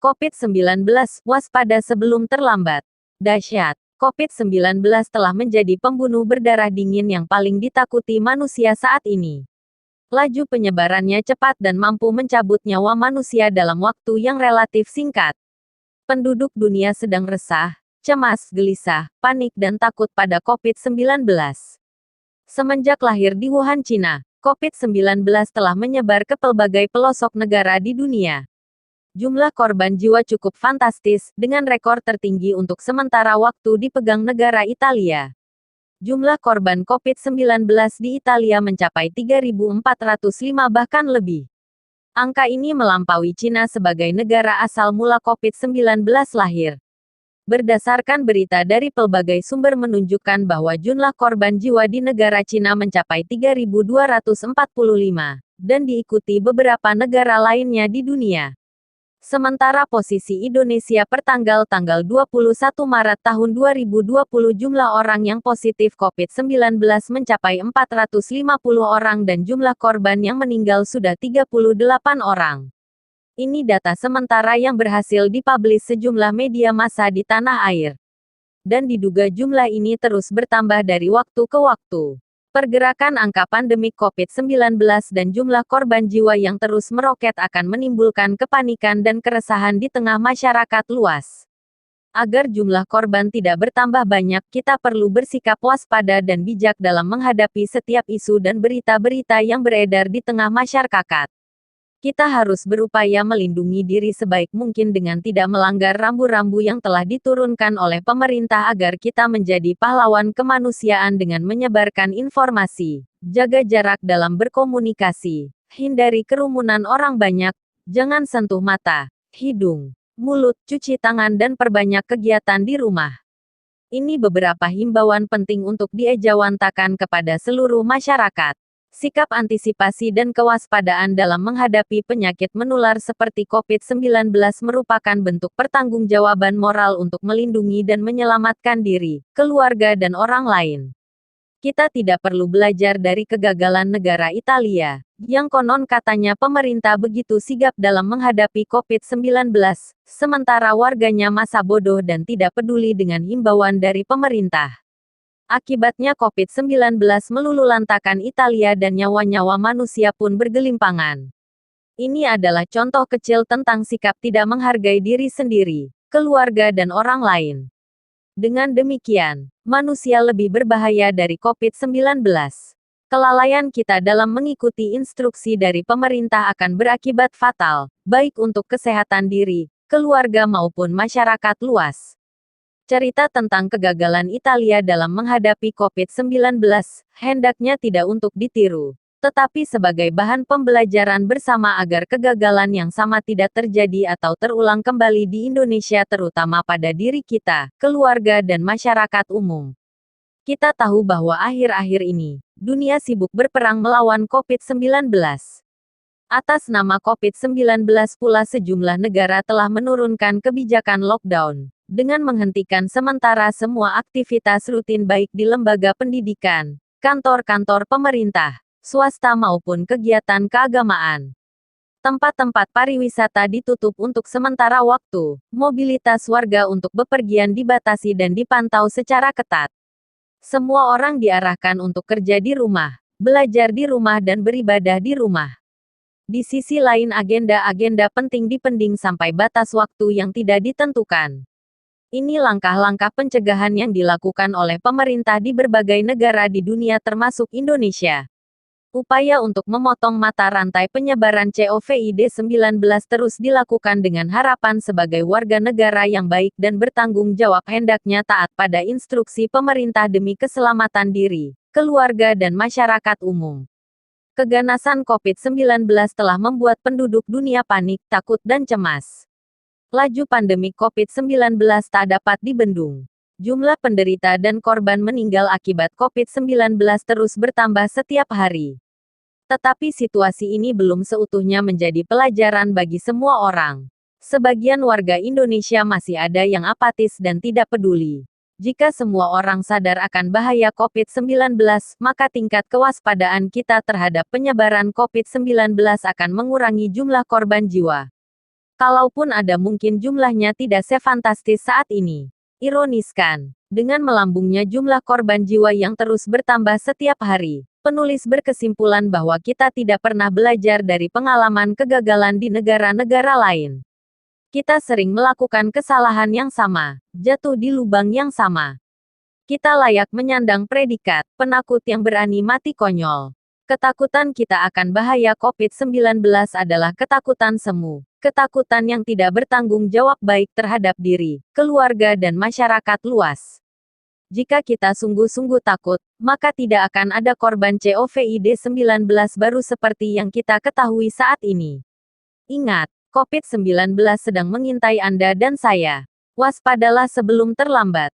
COVID-19, waspada sebelum terlambat. Dahsyat. COVID-19 telah menjadi pembunuh berdarah dingin yang paling ditakuti manusia saat ini. Laju penyebarannya cepat dan mampu mencabut nyawa manusia dalam waktu yang relatif singkat. Penduduk dunia sedang resah, cemas, gelisah, panik dan takut pada COVID-19. Semenjak lahir di Wuhan, Cina, COVID-19 telah menyebar ke pelbagai pelosok negara di dunia. Jumlah korban jiwa cukup fantastis, dengan rekor tertinggi untuk sementara waktu dipegang negara Italia. Jumlah korban COVID-19 di Italia mencapai 3.405 bahkan lebih. Angka ini melampaui Cina sebagai negara asal mula COVID-19 lahir. Berdasarkan berita dari pelbagai sumber menunjukkan bahwa jumlah korban jiwa di negara Cina mencapai 3.245, dan diikuti beberapa negara lainnya di dunia. Sementara posisi Indonesia pertanggal 21 Maret tahun 2020 jumlah orang yang positif COVID-19 mencapai 450 orang dan jumlah korban yang meninggal sudah 38 orang. Ini data sementara yang berhasil dipublish sejumlah media massa di tanah air. Dan diduga jumlah ini terus bertambah dari waktu ke waktu. Pergerakan angka pandemik COVID-19 dan jumlah korban jiwa yang terus meroket akan menimbulkan kepanikan dan keresahan di tengah masyarakat luas. Agar jumlah korban tidak bertambah banyak, kita perlu bersikap waspada dan bijak dalam menghadapi setiap isu dan berita-berita yang beredar di tengah masyarakat. Kita harus berupaya melindungi diri sebaik mungkin dengan tidak melanggar rambu-rambu yang telah diturunkan oleh pemerintah agar kita menjadi pahlawan kemanusiaan dengan menyebarkan informasi, jaga jarak dalam berkomunikasi, hindari kerumunan orang banyak, jangan sentuh mata, hidung, mulut, cuci tangan dan perbanyak kegiatan di rumah. Ini beberapa himbauan penting untuk diejawantakan kepada seluruh masyarakat. Sikap antisipasi dan kewaspadaan dalam menghadapi penyakit menular seperti COVID-19 merupakan bentuk pertanggungjawaban moral untuk melindungi dan menyelamatkan diri, keluarga dan orang lain. Kita tidak perlu belajar dari kegagalan negara Italia, yang konon katanya pemerintah begitu sigap dalam menghadapi COVID-19, sementara warganya masa bodoh dan tidak peduli dengan himbauan dari pemerintah. Akibatnya COVID-19 meluluhlantakkan Italia dan nyawa-nyawa manusia pun bergelimpangan. Ini adalah contoh kecil tentang sikap tidak menghargai diri sendiri, keluarga dan orang lain. Dengan demikian, manusia lebih berbahaya dari COVID-19. Kelalaian kita dalam mengikuti instruksi dari pemerintah akan berakibat fatal, baik untuk kesehatan diri, keluarga maupun masyarakat luas. Cerita tentang kegagalan Italia dalam menghadapi COVID-19, hendaknya tidak untuk ditiru, tetapi sebagai bahan pembelajaran bersama agar kegagalan yang sama tidak terjadi atau terulang kembali di Indonesia terutama pada diri kita, keluarga dan masyarakat umum. Kita tahu bahwa akhir-akhir ini, dunia sibuk berperang melawan COVID-19. Atas nama COVID-19 pula sejumlah negara telah menurunkan kebijakan lockdown, dengan menghentikan sementara semua aktivitas rutin baik di lembaga pendidikan, kantor-kantor pemerintah, swasta maupun kegiatan keagamaan. Tempat-tempat pariwisata ditutup untuk sementara waktu, mobilitas warga untuk bepergian dibatasi dan dipantau secara ketat. Semua orang diarahkan untuk kerja di rumah, belajar di rumah dan beribadah di rumah. Di sisi lain agenda-agenda penting dipending sampai batas waktu yang tidak ditentukan. Ini langkah-langkah pencegahan yang dilakukan oleh pemerintah di berbagai negara di dunia termasuk Indonesia. Upaya untuk memotong mata rantai penyebaran COVID-19 terus dilakukan dengan harapan sebagai warga negara yang baik dan bertanggung jawab hendaknya taat pada instruksi pemerintah demi keselamatan diri, keluarga dan masyarakat umum. Keganasan COVID-19 telah membuat penduduk dunia panik, takut dan cemas. Laju pandemi COVID-19 tak dapat dibendung. Jumlah penderita dan korban meninggal akibat COVID-19 terus bertambah setiap hari. Tetapi situasi ini belum seutuhnya menjadi pelajaran bagi semua orang. Sebagian warga Indonesia masih ada yang apatis dan tidak peduli. Jika semua orang sadar akan bahaya COVID-19, maka tingkat kewaspadaan kita terhadap penyebaran COVID-19 akan mengurangi jumlah korban jiwa. Kalaupun ada mungkin jumlahnya tidak sefantastis saat ini. Ironiskan, dengan melambungnya jumlah korban jiwa yang terus bertambah setiap hari, penulis berkesimpulan bahwa kita tidak pernah belajar dari pengalaman kegagalan di negara-negara lain. Kita sering melakukan kesalahan yang sama, jatuh di lubang yang sama. Kita layak menyandang predikat penakut yang berani mati konyol. Ketakutan kita akan bahaya COVID-19 adalah ketakutan semu. Ketakutan yang tidak bertanggung jawab baik terhadap diri, keluarga dan masyarakat luas. Jika kita sungguh-sungguh takut, maka tidak akan ada korban COVID-19 baru seperti yang kita ketahui saat ini. Ingat, COVID-19 sedang mengintai Anda dan saya. Waspadalah sebelum terlambat.